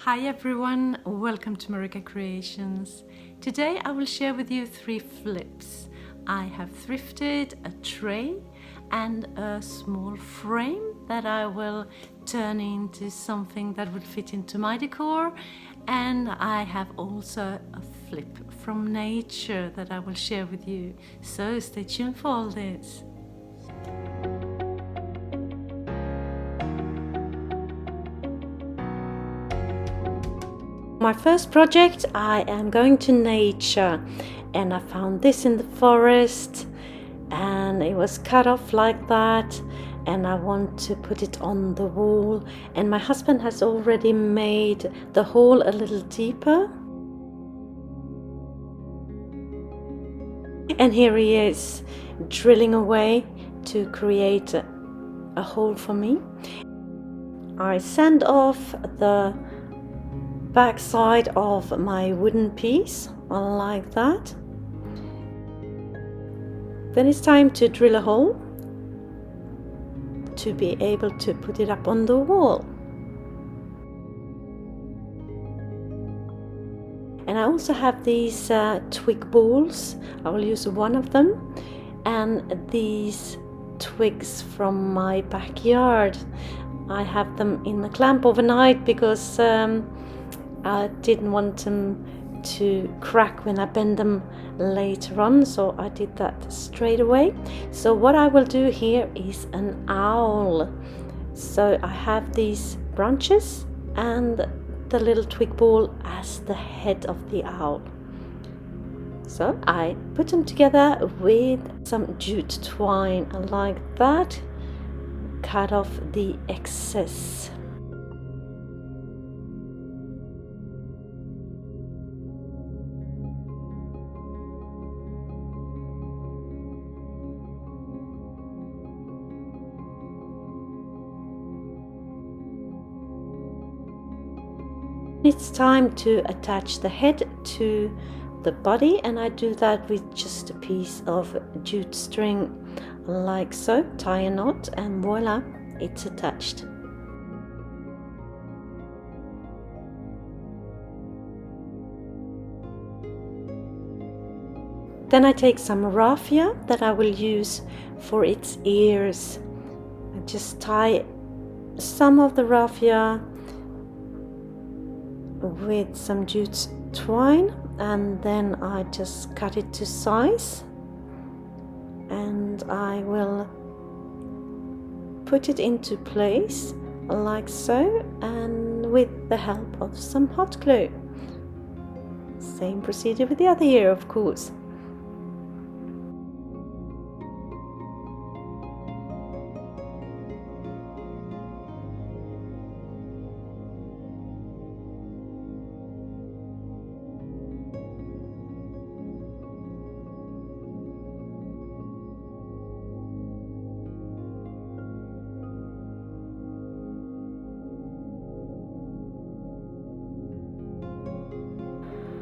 Hi everyone, welcome to MarikaCreations. Today I will share with you 3 flips. I have thrifted a tray and a small frame that I will turn into something that would fit into my decor, and I have also a flip from nature that I will share with you, so stay tuned for all this. My first project, I am going to nature, and I found this in the forest and it was cut off like that, and I want to put it on the wall, and my husband has already made the hole a little deeper, and here he is drilling away to create a hole for me. I sand off the back side of my wooden piece like that. Then it's time to drill a hole to be able to put it up on the wall. And I also have these twig balls. I will use one of them, and these twigs from my backyard. I have them in the clamp overnight because I didn't want them to crack when I bend them later on, so I did that straight away. So what I will do here is an owl. So I have these branches and the little twig ball as the head of the owl. So I put them together with some jute twine like that, cut off the excess. It's time to attach the head to the body, and I do that with just a piece of jute string like so. Tie a knot and voila, it's attached. Then I take some raffia that I will use for its ears. I just tie some of the raffia with some jute twine, and then I just cut it to size, and I will put it into place like so, and with the help of some hot glue. Same procedure with the other ear, of course.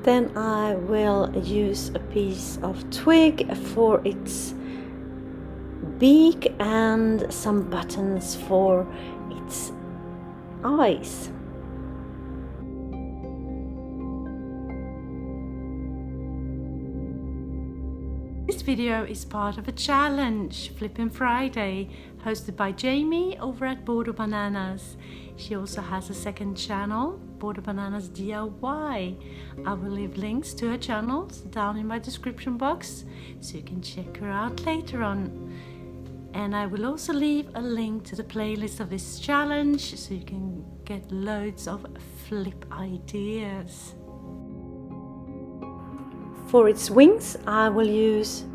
Then I will use a piece of twig for its beak and some buttons for its eyes. This video is part of a challenge, FLIPPIN FRIDAY, hosted by Jaime over at Border Bananas. She also has a second channel, Border Bananas DIY. I will leave links to her channels down in my description box so you can check her out later on. And I will also leave a link to the playlist of this challenge so you can get loads of flip ideas. For its wings, I will use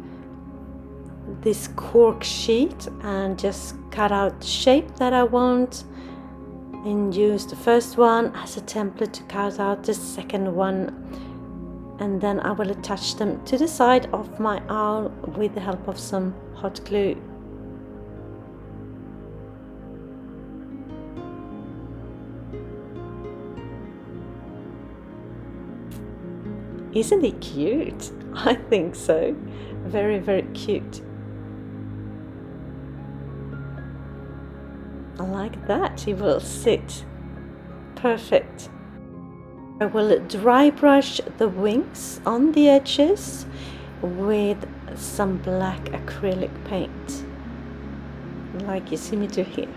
this cork sheet and just cut out the shape that I want, and use the first one as a template to cut out the second one, and then I will attach them to the side of my owl with the help of some hot glue. Isn't he cute? I think so. Very, very cute. I like that. He will sit. Perfect. I will dry brush the wings on the edges with some black acrylic paint, like you see me do here.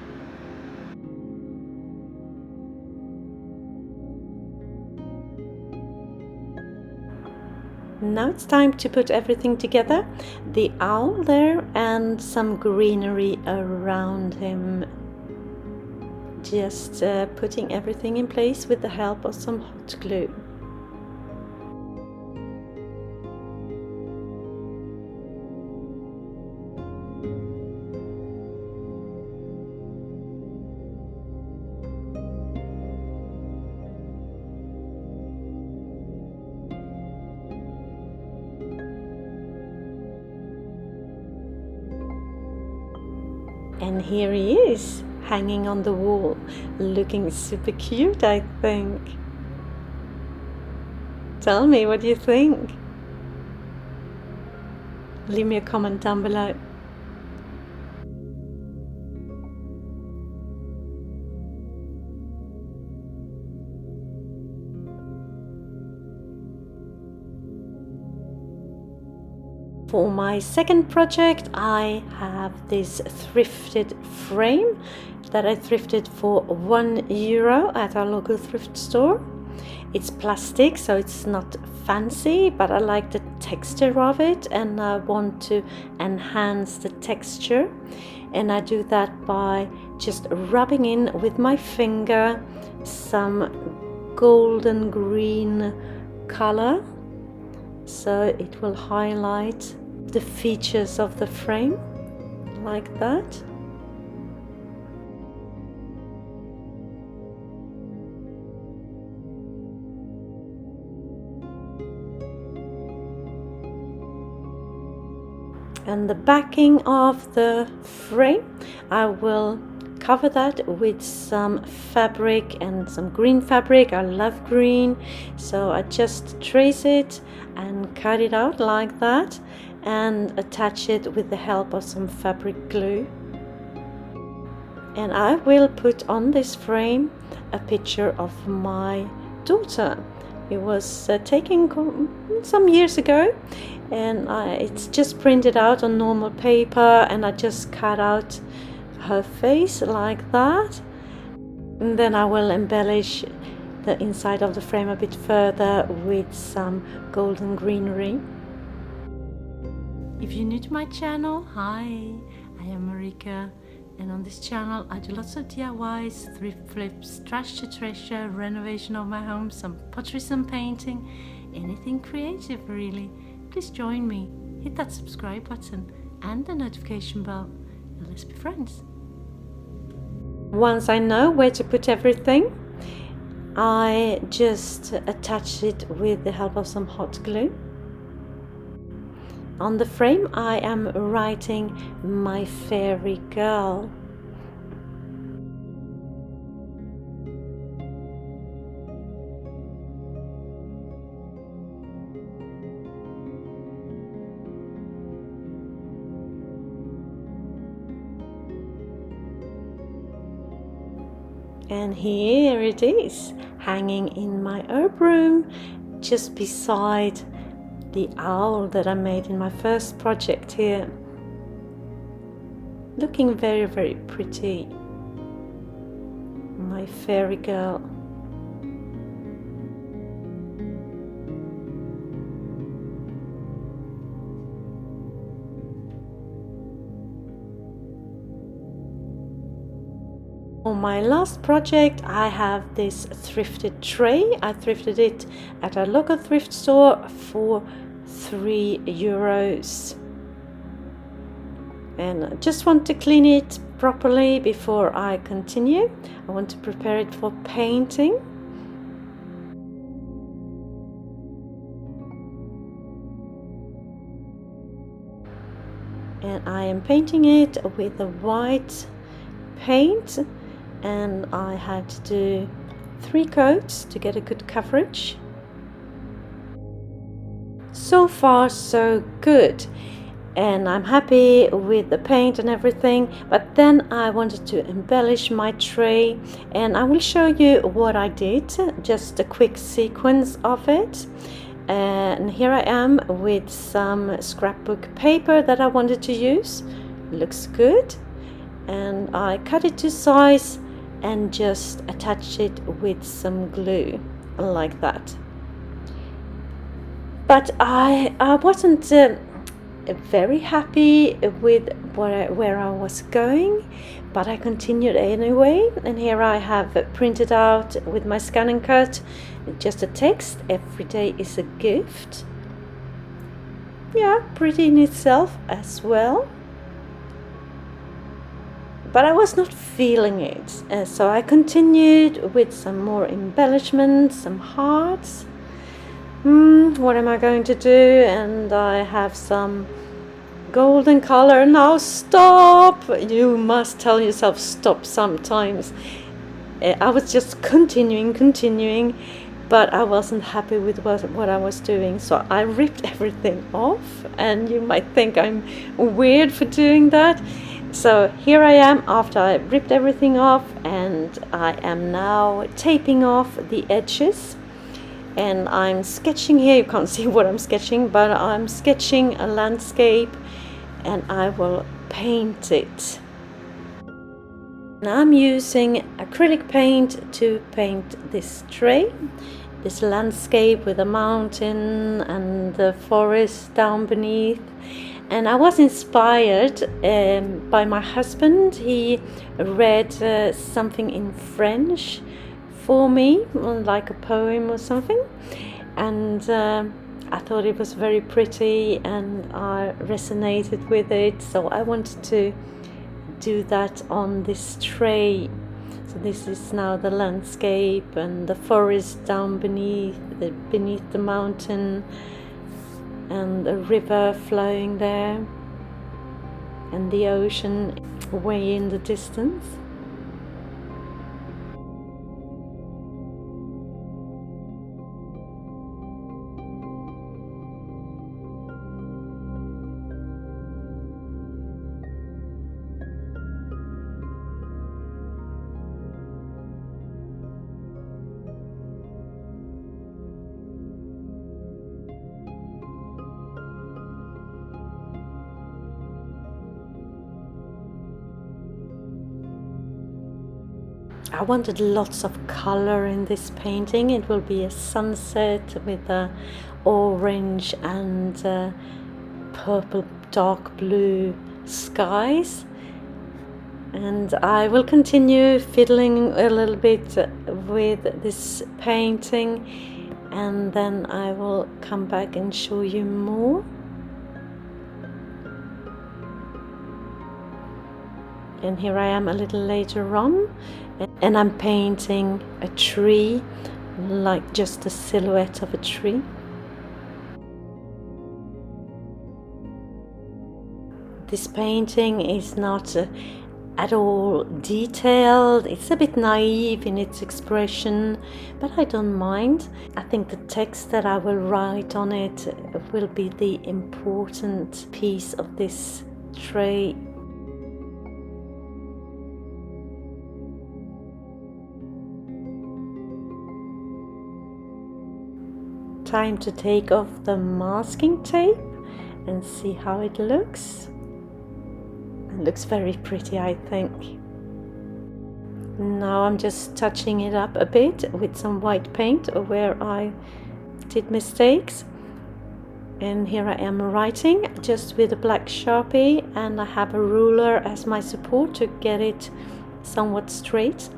Now it's time to put everything together. The owl there and some greenery around him. Just putting everything in place with the help of some hot glue. And here he is, hanging on the wall, looking super cute, I think. Tell me, what do you think? Leave me a comment down below. For my second project, I have this thrifted frame that I thrifted for €1 at our local thrift store. It's plastic, so it's not fancy, but I like the texture of it and I want to enhance the texture. And I do that by just rubbing in with my finger some golden green color, so it will highlight the features of the frame like that. And the backing of the frame, I will cover that with some fabric and some green fabric. I love green, so I just trace it and cut it out like that and attach it with the help of some fabric glue. And I will put on this frame a picture of my daughter. It was taken some years ago, and it's just printed out on normal paper, and I just cut out her face like that. And then I will embellish the inside of the frame a bit further with some golden greenery. If you're new to my channel, hi, I am Marika, and on this channel I do lots of DIYs, thrift flips, trash to treasure, renovation of my home, some pottery, some painting, anything creative really. Please join me, hit that subscribe button and the notification bell, and let's be friends. Once I know where to put everything, I just attach it with the help of some hot glue. On the frame I am writing "My Fairy Girl". And here it is, hanging in my herb room, just beside the owl that I made in my first project here. Looking very, very pretty. My fairy girl. For my last project, I have this thrifted tray. I thrifted it at a local thrift store for €3. And I just want to clean it properly before I continue. I want to prepare it for painting. And I am painting it with a white paint, and I had to do 3 coats to get a good coverage. So far so good. and I'm happy with the paint and everything. But then I wanted to embellish my tray, and I will show you what I did, just a quick sequence of it. And here I am with some scrapbook paper that I wanted to use. Looks good, and I cut it to size and just attach it with some glue like that. But I wasn't very happy with where I was going, but I continued anyway. And here I have printed out with my scan and cut just a text: every day is a gift. Yeah, pretty in itself as well, but I was not feeling it, so I continued with some more embellishments, some hearts. What am I going to do? And I have some golden color. Now stop! You must tell yourself stop sometimes. I was just continuing, but I wasn't happy with what I was doing, so I ripped everything off. And you might think I'm weird for doing that. So here I am after I ripped everything off, and I am now taping off the edges. And I'm sketching here. You can't see what I'm sketching, but I'm sketching a landscape, and I will paint it. Now I'm using acrylic paint to paint this tray, this landscape with a mountain and the forest down beneath. And I was inspired by my husband. He read something in French for me, like a poem or something, and I thought it was very pretty and I resonated with it, so I wanted to do that on this tray. So this is now the landscape and the forest down beneath the mountain, and the river flowing there, and the ocean way in the distance. I wanted lots of color in this painting. It will be a sunset with a orange and purple, dark blue skies. And I will continue fiddling a little bit with this painting, and then I will come back and show you more. And here I am a little later on, and I'm painting a tree, like just a silhouette of a tree. This painting is not at all detailed. It's a bit naive in its expression, but I don't mind. I think the text that I will write on it will be the important piece of this tray. Time to take off the masking tape and see how it looks. It looks very pretty, I think. Now I'm just touching it up a bit with some white paint where I did mistakes. And here I am writing just with a black Sharpie, and I have a ruler as my support to get it somewhat straight.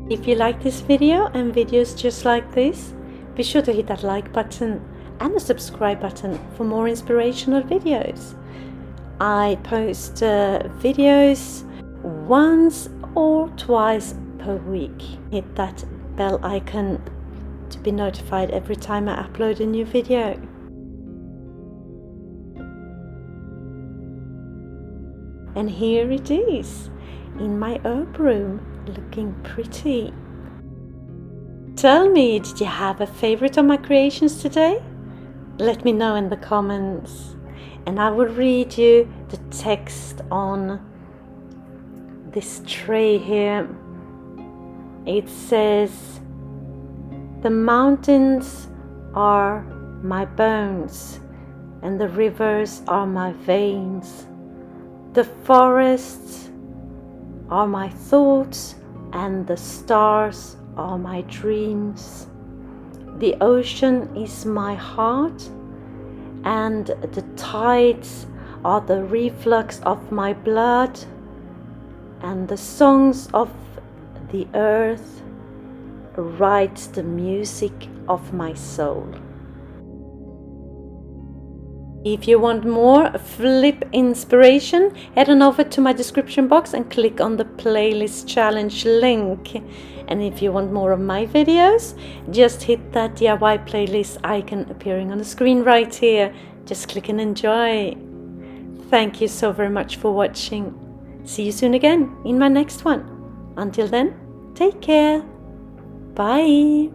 If you like this video and videos just like this, be sure to hit that like button and the subscribe button for more inspirational videos. I post videos once or twice per week. Hit that bell icon to be notified every time I upload a new video. And here it is in my herb room, looking pretty. Tell me, did you have a favorite of my creations today? let me know in the comments, and I will read you the text on this tray here. It says, "The mountains are my bones, and the rivers are my veins. The forests are my thoughts, and the stars are my dreams. The ocean is my heart, and the tides are the reflux of my blood, and the songs of the earth write the music of my soul." If you want more flip inspiration, head on over to my description box and click on the playlist challenge link. And if you want more of my videos, just hit that DIY playlist icon appearing on the screen right here. Just click and enjoy. Thank you so very much for watching. See you soon again in my next one. Until then, take care. Bye.